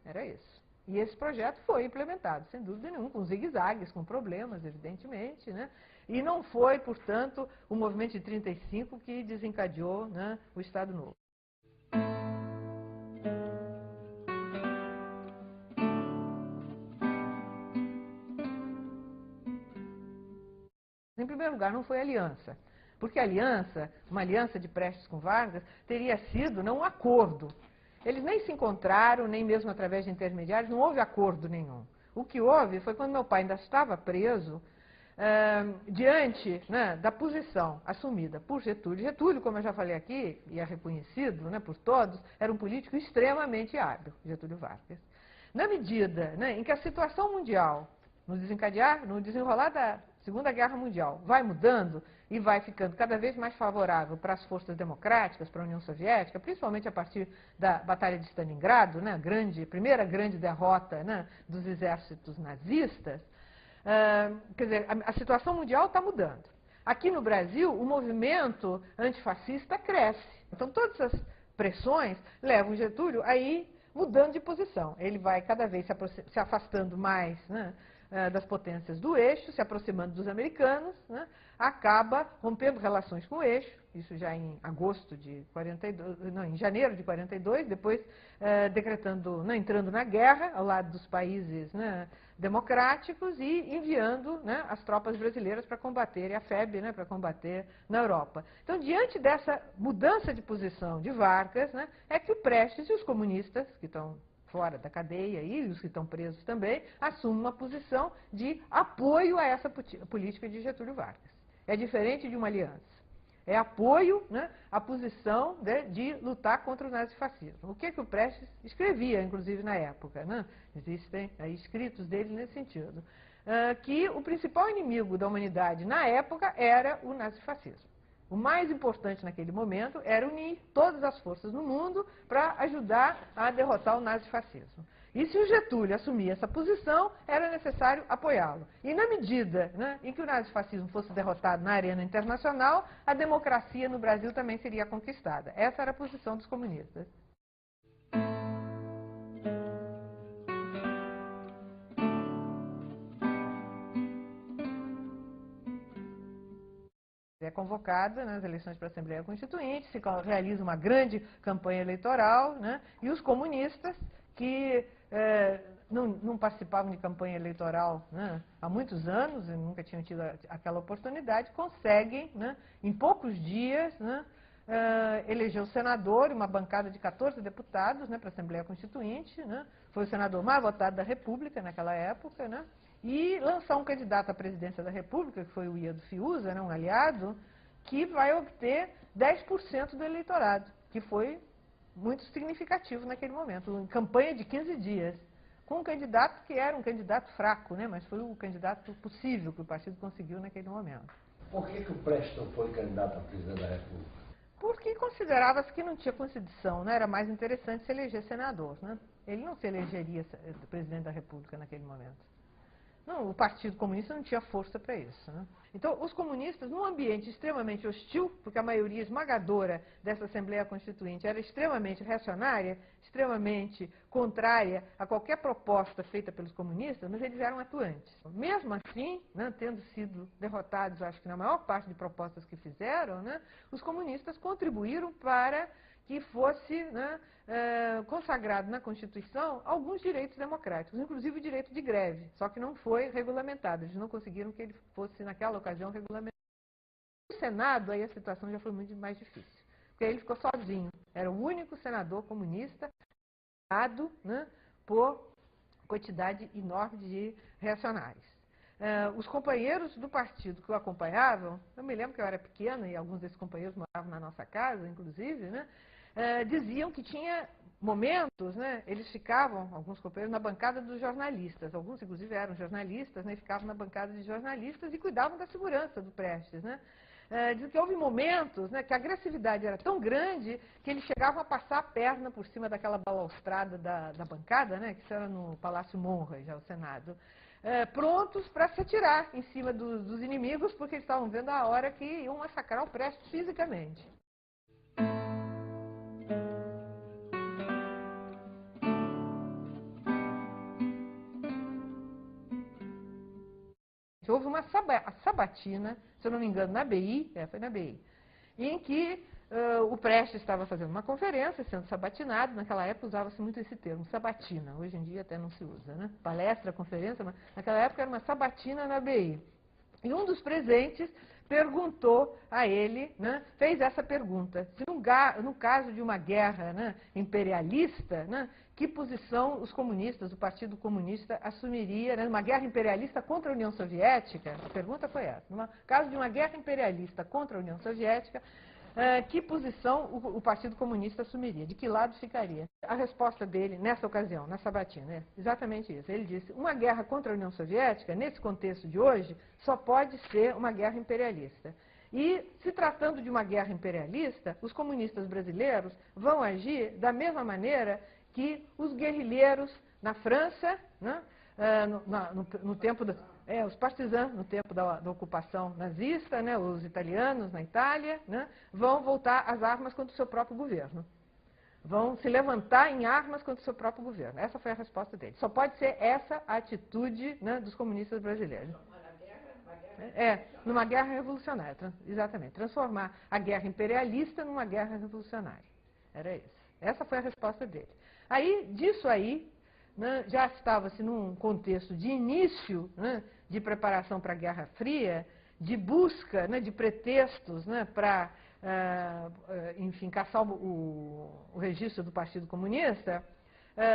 Era isso. E esse projeto foi implementado, sem dúvida nenhuma, com zigue-zagues, com problemas, evidentemente, né? E não foi, portanto, o movimento de 35 que desencadeou, né, o Estado Novo. lugar, não foi aliança. Porque a aliança, uma aliança de Prestes com Vargas, teria sido não um acordo. Eles nem se encontraram, nem mesmo através de intermediários, não houve acordo nenhum. O que houve foi quando meu pai ainda estava preso, diante, né, da posição assumida por Getúlio. Getúlio, como eu já falei aqui, e é reconhecido, né, por todos, era um político extremamente hábil, Getúlio Vargas. Na medida, né, em que a situação mundial, no desenrolar da Segunda Guerra Mundial, vai mudando e vai ficando cada vez mais favorável para as forças democráticas, para a União Soviética, principalmente a partir da Batalha de Stalingrado, né, primeira grande derrota, né, dos exércitos nazistas, quer dizer, a situação mundial está mudando. Aqui no Brasil, o movimento antifascista cresce. Então, todas as pressões levam Getúlio a ir mudando de posição. Ele vai cada vez se afastando mais, né, das potências do eixo, se aproximando dos americanos, né, acaba rompendo relações com o eixo, isso já em agosto de 42, não, em janeiro de 42, depois decretando, né, entrando na guerra ao lado dos países, né, democráticos e enviando, né, as tropas brasileiras para combater a FEB, né, para combater na Europa. Então, diante dessa mudança de posição de Vargas, né, é que o Prestes e os comunistas, que estão fora da cadeia e os que estão presos também, assumem uma posição de apoio a essa política de Getúlio Vargas. É diferente de uma aliança. É apoio, né, à posição de lutar contra o nazifascismo. O que o Prestes escrevia, inclusive, na época, né? Existem aí escritos dele nesse sentido. Que o principal inimigo da humanidade na época era o nazifascismo. O mais importante naquele momento era unir todas as forças no mundo para ajudar a derrotar o nazifascismo. E se o Getúlio assumia essa posição, era necessário apoiá-lo. E na medida, né, em que o nazifascismo fosse derrotado na arena internacional, a democracia no Brasil também seria conquistada. Essa era a posição dos comunistas. É convocada nas eleições para a Assembleia Constituinte, se realiza uma grande campanha eleitoral, né, e os comunistas, que não participavam de campanha eleitoral, né, há muitos anos, e nunca tinham tido aquela oportunidade, conseguem, né, em poucos dias, né, eleger o senador e uma bancada de 14 deputados, né, para a Assembleia Constituinte, né, foi o senador mais votado da República naquela época, né, e lançar um candidato à presidência da República, que foi o Iedo Fiuza, né, um aliado, que vai obter 10% do eleitorado, que foi muito significativo naquele momento, em campanha de 15 dias, com um candidato que era um candidato fraco, né, mas foi o candidato possível que o partido conseguiu naquele momento. Por que o Prestes não foi candidato a presidente da República? Porque considerava-se que não tinha constituição, né, era mais interessante se eleger senador, né? Ele não se elegeria presidente da República naquele momento. Não, o Partido Comunista não tinha força para isso, né? Então, os comunistas, num ambiente extremamente hostil, porque a maioria esmagadora dessa Assembleia Constituinte era extremamente reacionária, extremamente contrária a qualquer proposta feita pelos comunistas, mas eles eram atuantes. Mesmo assim, né, tendo sido derrotados, acho que na maior parte de propostas que fizeram, né, os comunistas contribuíram para que fosse, né, consagrado na Constituição alguns direitos democráticos, inclusive o direito de greve, só que não foi regulamentado, eles não conseguiram que ele fosse, naquela ocasião, regulamentado. No Senado, aí a situação já foi muito mais difícil, porque ele ficou sozinho, era o único senador comunista, né, por quantidade enorme de reacionários. Os companheiros do partido que o acompanhavam, eu me lembro que eu era pequena e alguns desses companheiros moravam na nossa casa, inclusive, né, diziam que tinha momentos, né, eles ficavam, alguns companheiros, na bancada dos jornalistas, alguns inclusive eram jornalistas, né, e ficavam na bancada de jornalistas e cuidavam da segurança do Prestes, né. Diz que houve momentos, né, que a agressividade era tão grande que eles chegavam a passar a perna por cima daquela balaustrada da bancada, né, que isso era no Palácio Monra, já o Senado, prontos para se atirar em cima dos inimigos, porque eles estavam vendo a hora que iam massacrar o Prestes fisicamente. Houve uma sabatina, se eu não me engano, na BI, foi na BI, em que o Prestes estava fazendo uma conferência, sendo sabatinado. Naquela época usava-se muito esse termo, sabatina. Hoje em dia até não se usa, né? Palestra, conferência, mas naquela época era uma sabatina na BI. E um dos presentes perguntou a ele, né, fez essa pergunta: se no caso de uma guerra, né, imperialista, né, que posição os comunistas, o Partido Comunista, assumiria, né, numa guerra imperialista contra a União Soviética? A pergunta foi essa. No caso de uma guerra imperialista contra a União Soviética, que posição o Partido Comunista assumiria? De que lado ficaria? A resposta dele, nessa ocasião, na sabatina, é exatamente isso. Ele disse: uma guerra contra a União Soviética, nesse contexto de hoje, só pode ser uma guerra imperialista. E, se tratando de uma guerra imperialista, os comunistas brasileiros vão agir da mesma maneira que os guerrilheiros na França, né, no tempo os partisans no tempo da ocupação nazista, né, os italianos na Itália, né, vão voltar às armas contra o seu próprio governo. Vão se levantar em armas contra o seu próprio governo. Essa foi a resposta dele. Só pode ser essa a atitude, né, dos comunistas brasileiros. Numa guerra revolucionária, exatamente. Transformar a guerra imperialista numa guerra revolucionária. Era isso. Essa foi a resposta dele. Disso aí, né, já estava-se num contexto de início, né, de preparação para a Guerra Fria, de busca, né, de pretextos, né, para, enfim, caçar o registro do Partido Comunista,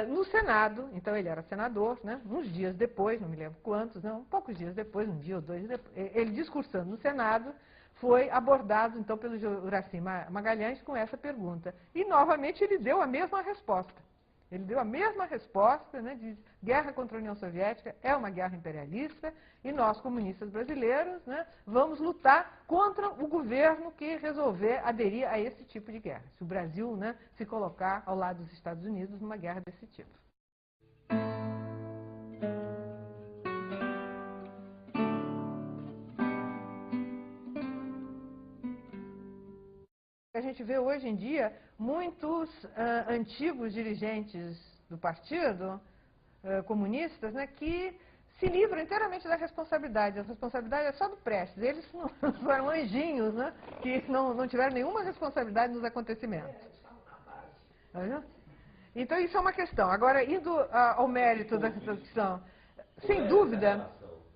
no Senado. Então ele era senador, né, uns dias depois, não me lembro quantos, não, poucos dias depois, um dia ou dois depois, ele discursando no Senado, foi abordado então pelo Juracy Magalhães com essa pergunta. E novamente ele deu a mesma resposta. Ele deu a mesma resposta, né, de guerra contra a União Soviética é uma guerra imperialista e nós, comunistas brasileiros, né, vamos lutar contra o governo que resolver aderir a esse tipo de guerra. Se o Brasil, né, se colocar ao lado dos Estados Unidos numa guerra desse tipo. A gente vê hoje em dia muitos antigos dirigentes do partido, comunistas, né, que se livram inteiramente da responsabilidade. A responsabilidade é só do Prestes. Eles não eram anjinhos, né, que não tiveram nenhuma responsabilidade nos acontecimentos. Então isso é uma questão. Agora, indo ao mérito da questão, sem dúvida,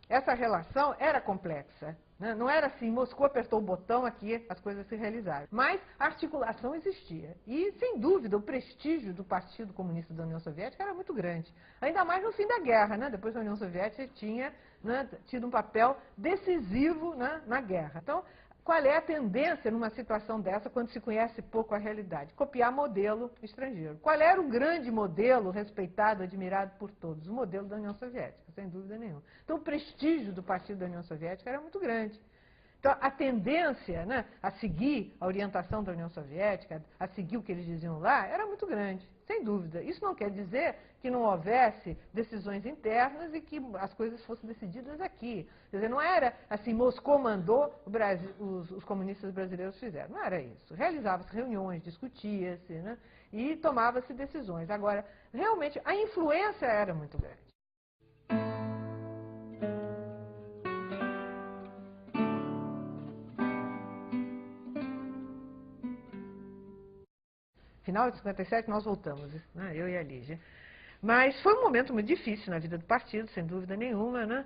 essa relação era complexa. Não era assim, Moscou apertou o botão, aqui as coisas se realizaram. Mas a articulação existia. E, sem dúvida, o prestígio do Partido Comunista da União Soviética era muito grande. Ainda mais no fim da guerra, né? Depois a União Soviética tinha, né, tido um papel decisivo, né, na guerra. Então, qual é a tendência numa situação dessa, quando se conhece pouco a realidade? Copiar modelo estrangeiro. Qual era o grande modelo respeitado, admirado por todos? O modelo da União Soviética, sem dúvida nenhuma. Então, o prestígio do Partido da União Soviética era muito grande. Então, a tendência, né, a seguir a orientação da União Soviética, a seguir o que eles diziam lá, era muito grande, sem dúvida. Isso não quer dizer que não houvesse decisões internas e que as coisas fossem decididas aqui. Quer dizer, não era assim, Moscou mandou, os comunistas brasileiros fizeram. Não era isso. Realizavam-se reuniões, discutia-se, né, e tomava-se decisões. Agora, realmente, a influência era muito grande. Final de 57 nós voltamos, né, eu e a Lígia. Mas foi um momento muito difícil na vida do partido, sem dúvida nenhuma, né?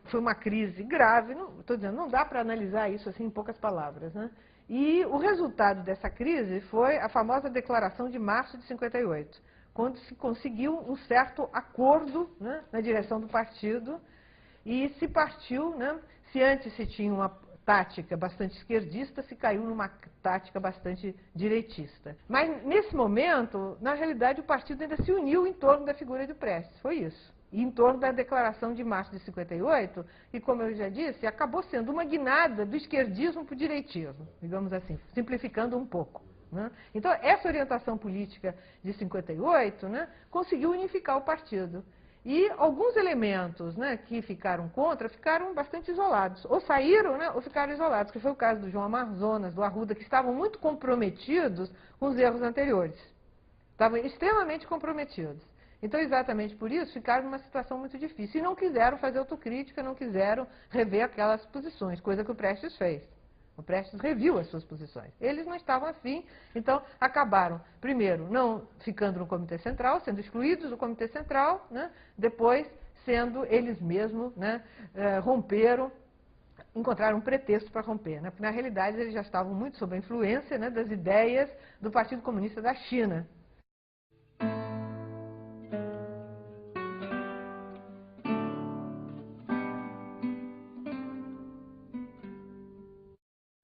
Foi uma crise grave, estou dizendo, não dá para analisar isso assim em poucas palavras, né? E o resultado dessa crise foi a famosa Declaração de Março de 58, quando se conseguiu um certo acordo, né, na direção do partido e se partiu, né, se antes se tinha uma tática bastante esquerdista, se caiu numa tática bastante direitista. Mas, nesse momento, na realidade, o partido ainda se uniu em torno da figura de Prestes, foi isso. E em torno da Declaração de Março de 58, e, como eu já disse, acabou sendo uma guinada do esquerdismo para o direitismo, digamos assim, simplificando um pouco, né? Então, essa orientação política de 58, né, conseguiu unificar o partido. E alguns elementos, né, que ficaram contra, ficaram bastante isolados. Ou saíram, né, ou ficaram isolados, que foi o caso do João Amazonas, do Arruda, que estavam muito comprometidos com os erros anteriores. Estavam extremamente comprometidos. Então, exatamente por isso, ficaram numa situação muito difícil. E não quiseram fazer autocrítica, não quiseram rever aquelas posições, coisa que o Prestes fez. O Prestes reviu as suas posições. Eles não estavam afim, então acabaram, primeiro, não ficando no Comitê Central, sendo excluídos do Comitê Central, né? Depois, sendo eles mesmos, né, romperam encontraram um pretexto para romper, né? Porque, na realidade, eles já estavam muito sob a influência, né, das ideias do Partido Comunista da China.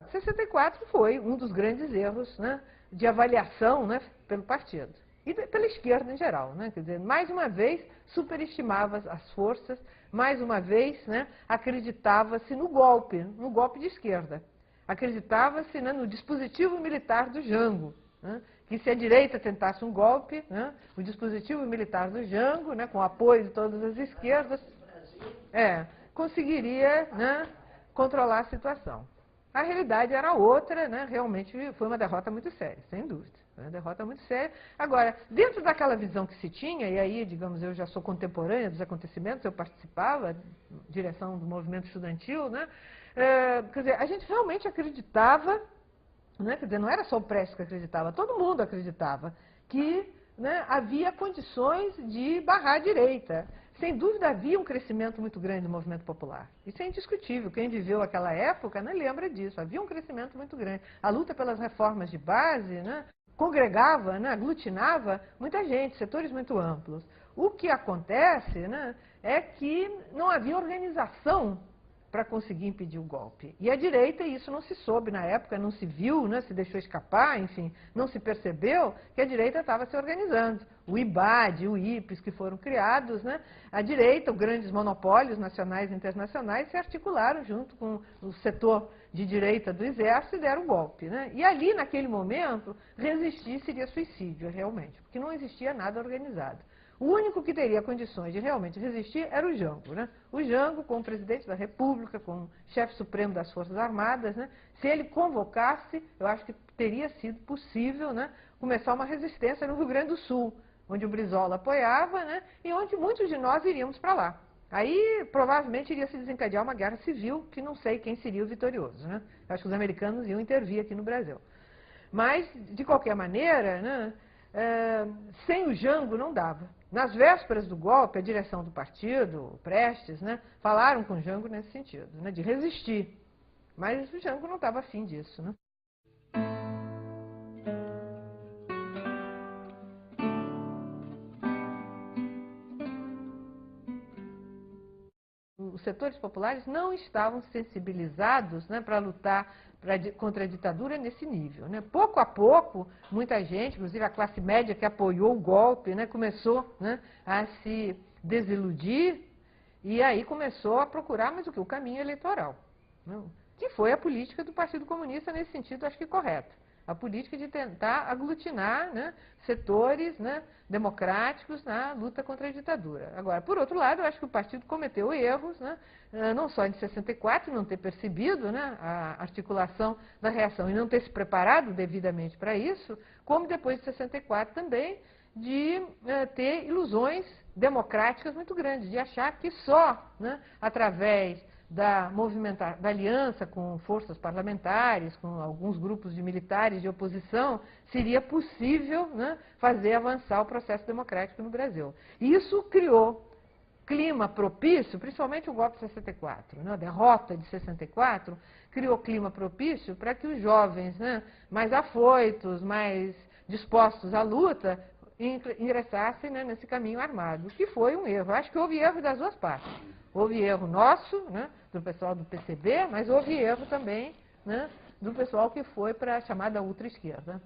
Em 64 foi um dos grandes erros, né, de avaliação, né, pelo partido e pela esquerda em geral, né? Quer dizer, mais uma vez superestimava as forças, mais uma vez, né, acreditava-se no golpe de esquerda. Acreditava-se, né, no dispositivo militar do Jango, né, que se a direita tentasse um golpe, né, o dispositivo militar do Jango, né, com o apoio de todas as esquerdas, conseguiria, né, controlar a situação. A realidade era outra, né? Realmente foi uma derrota muito séria, sem dúvida. Foi uma derrota muito séria. Agora, dentro daquela visão que se tinha, e aí, digamos, eu já sou contemporânea dos acontecimentos, eu participava, direção do movimento estudantil, né? Quer dizer, a gente realmente acreditava, né? Quer dizer, não era só o Prestes que acreditava, todo mundo acreditava que, né, havia condições de barrar a direita. Sem dúvida, havia um crescimento muito grande do movimento popular. Isso é indiscutível. Quem viveu aquela época, né, lembra disso. Havia um crescimento muito grande. A luta pelas reformas de base, né, congregava, né, aglutinava muita gente, setores muito amplos. O que acontece, né, é que não havia organização para conseguir impedir o golpe. E a direita, isso não se soube na época, não se viu, né, se deixou escapar, enfim, não se percebeu que a direita estava se organizando. O IBAD, o IPES, que foram criados, né, a direita, os grandes monopólios nacionais e internacionais, se articularam junto com o setor de direita do Exército e deram o golpe, né? E ali, naquele momento, resistir seria suicídio, realmente, porque não existia nada organizado. O único que teria condições de realmente resistir era o Jango, né? O Jango, como presidente da República, como chefe supremo das Forças Armadas, né? Se ele convocasse, eu acho que teria sido possível, né, começar uma resistência no Rio Grande do Sul, onde o Brizola apoiava, né, e onde muitos de nós iríamos para lá. Aí, provavelmente, iria se desencadear uma guerra civil, que não sei quem seria o vitorioso, né? Eu acho que os americanos iam intervir aqui no Brasil. Mas, de qualquer maneira, né, sem o Jango não dava. Nas vésperas do golpe, a direção do partido, o Prestes, né, falaram com o Jango nesse sentido, né, de resistir. Mas o Jango não estava afim disso, né? Os setores populares não estavam sensibilizados, né, para lutar contra a ditadura nesse nível, né? Pouco a pouco, muita gente, inclusive a classe média que apoiou o golpe, né, começou, né, a se desiludir e aí começou a procurar mais o que? O caminho eleitoral, né? Que foi a política do Partido Comunista nesse sentido, acho que correta. A política de tentar aglutinar, né, setores, né, democráticos na luta contra a ditadura. Agora, por outro lado, eu acho que o partido cometeu erros, né, não só em 64, não ter percebido, né, a articulação da reação e não ter se preparado devidamente para isso, como depois de 64 também, de ter ilusões democráticas muito grandes, de achar que só, né, através da aliança com forças parlamentares, com alguns grupos de militares de oposição, seria possível, né, fazer avançar o processo democrático no Brasil. E isso criou clima propício, principalmente o golpe de 64, né, a derrota de 64, criou clima propício para que os jovens, né, mais afoitos, mais dispostos à luta, ingressassem, né, nesse caminho armado, que foi um erro. Acho que houve erro das duas partes. Houve erro nosso, né, do pessoal do PCB, mas houve erro também, né, do pessoal que foi para a chamada ultra-esquerda.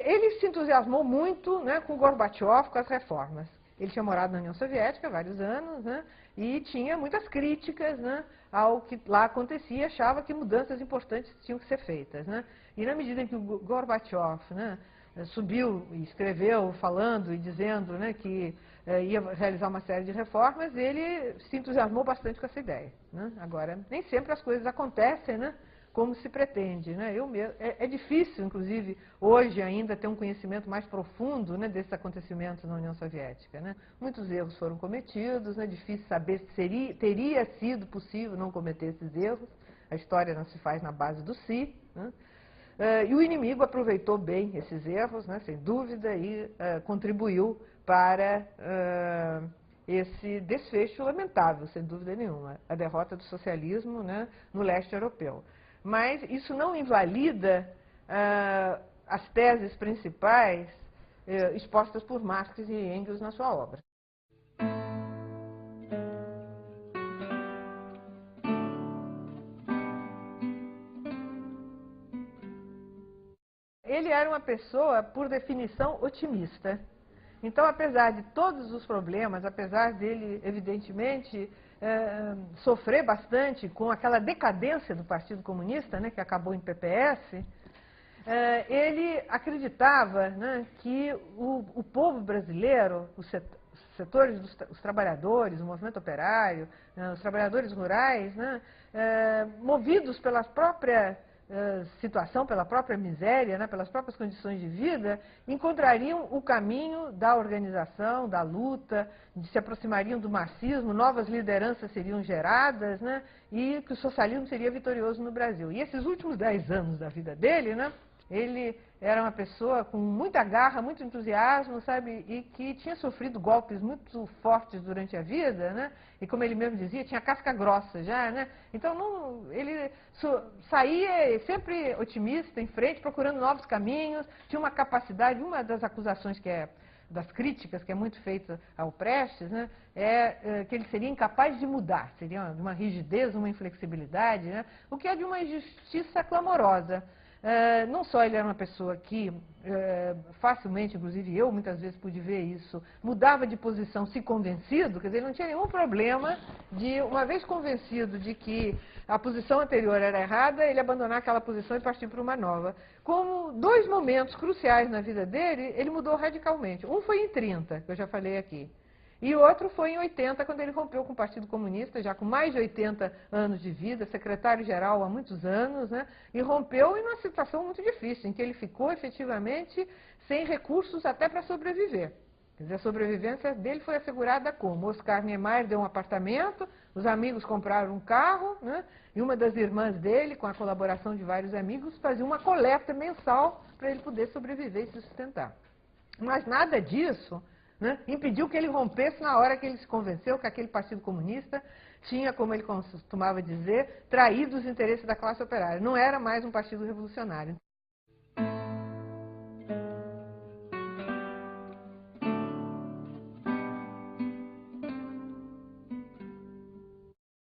Ele se entusiasmou muito, né, com Gorbachev, com as reformas. Ele tinha morado na União Soviética há vários anos, né, e tinha muitas críticas, né, ao que lá acontecia, achava que mudanças importantes tinham que ser feitas, né. E na medida em que o Gorbachev, né, subiu e escreveu falando e dizendo, né, que ia realizar uma série de reformas, ele se entusiasmou bastante com essa ideia, né. Agora, nem sempre as coisas acontecem, né, como se pretende, né? É difícil, inclusive, hoje ainda ter um conhecimento mais profundo, né, desses acontecimentos na União Soviética, né? Muitos erros foram cometidos, né? É difícil saber se teria sido possível não cometer esses erros. A história não se faz na base do si, né? E o inimigo aproveitou bem esses erros, né, sem dúvida, e contribuiu para esse desfecho lamentável, sem dúvida nenhuma, a derrota do socialismo, né, no leste europeu. Mas isso não invalida as teses principais expostas por Marx e Engels na sua obra. Ele era uma pessoa, por definição, otimista. Então, apesar de todos os problemas, apesar dele, evidentemente, sofrer bastante com aquela decadência do Partido Comunista, né, que acabou em PPS, ele acreditava, né, que o povo brasileiro, os setores os trabalhadores, o movimento operário, os trabalhadores rurais, né, movidos pela própria situação, pela própria miséria, né, pelas próprias condições de vida, encontrariam o caminho da organização, da luta, se aproximariam do marxismo, novas lideranças seriam geradas, né, e que o socialismo seria vitorioso no Brasil. E esses últimos 10 anos da vida dele, né, ele era uma pessoa com muita garra, muito entusiasmo, sabe, e que tinha sofrido golpes muito fortes durante a vida, né, e como ele mesmo dizia, tinha casca grossa já, né, então ele saía sempre otimista, em frente, procurando novos caminhos, tinha uma capacidade, uma das acusações das críticas que é muito feita ao Prestes, né, que ele seria incapaz de mudar, seria uma rigidez, uma inflexibilidade, né, o que é de uma injustiça clamorosa. Não só ele era uma pessoa que facilmente, inclusive eu muitas vezes pude ver isso, mudava de posição se convencido, quer dizer, ele não tinha nenhum problema de, uma vez convencido de que a posição anterior era errada, ele abandonar aquela posição e partir para uma nova. Como 2 momentos cruciais na vida dele, ele mudou radicalmente. Um foi em 30, que eu já falei aqui. E o outro foi em 80, quando ele rompeu com o Partido Comunista, já com mais de 80 anos de vida, secretário-geral há muitos anos, né, e rompeu em uma situação muito difícil, em que ele ficou efetivamente sem recursos até para sobreviver. Quer dizer, a sobrevivência dele foi assegurada como? Oscar Niemeyer deu um apartamento, os amigos compraram um carro, né, e uma das irmãs dele, com a colaboração de vários amigos, fazia uma coleta mensal para ele poder sobreviver e se sustentar. Mas nada disso, né, impediu que ele rompesse na hora que ele se convenceu que aquele Partido Comunista tinha, como ele costumava dizer, traído os interesses da classe operária. Não era mais um partido revolucionário.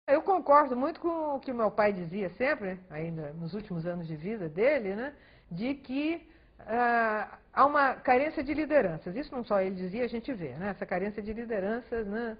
Eu concordo muito com o que o meu pai dizia sempre, ainda nos últimos anos de vida dele, né, de que há uma carência de lideranças. Isso não só ele dizia, a gente vê, né, essa carência de lideranças, né,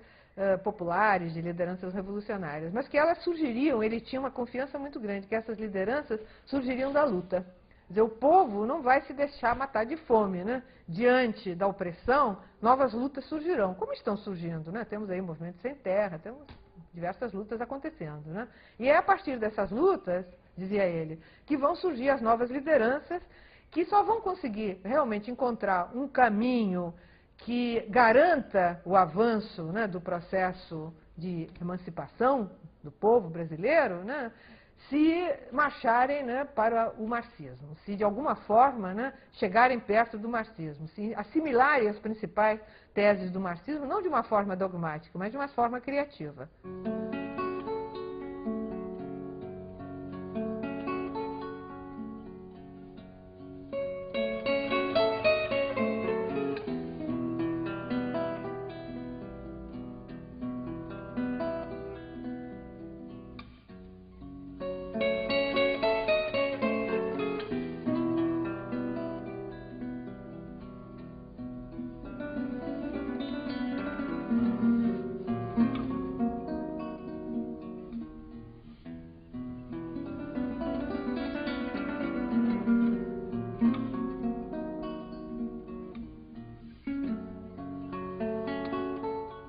populares, de lideranças revolucionárias, mas que elas surgiriam, ele tinha uma confiança muito grande, que essas lideranças surgiriam da luta. Quer dizer, o povo não vai se deixar matar de fome, né? Diante da opressão, novas lutas surgirão. Como estão surgindo, né? Temos aí movimentos sem terra, temos diversas lutas acontecendo, né? E é a partir dessas lutas, dizia ele, que vão surgir as novas lideranças, que só vão conseguir realmente encontrar um caminho que garanta o avanço, né, do processo de emancipação do povo brasileiro, né, se marcharem, né, para o marxismo, se de alguma forma, né, chegarem perto do marxismo, se assimilarem as principais teses do marxismo, não de uma forma dogmática, mas de uma forma criativa.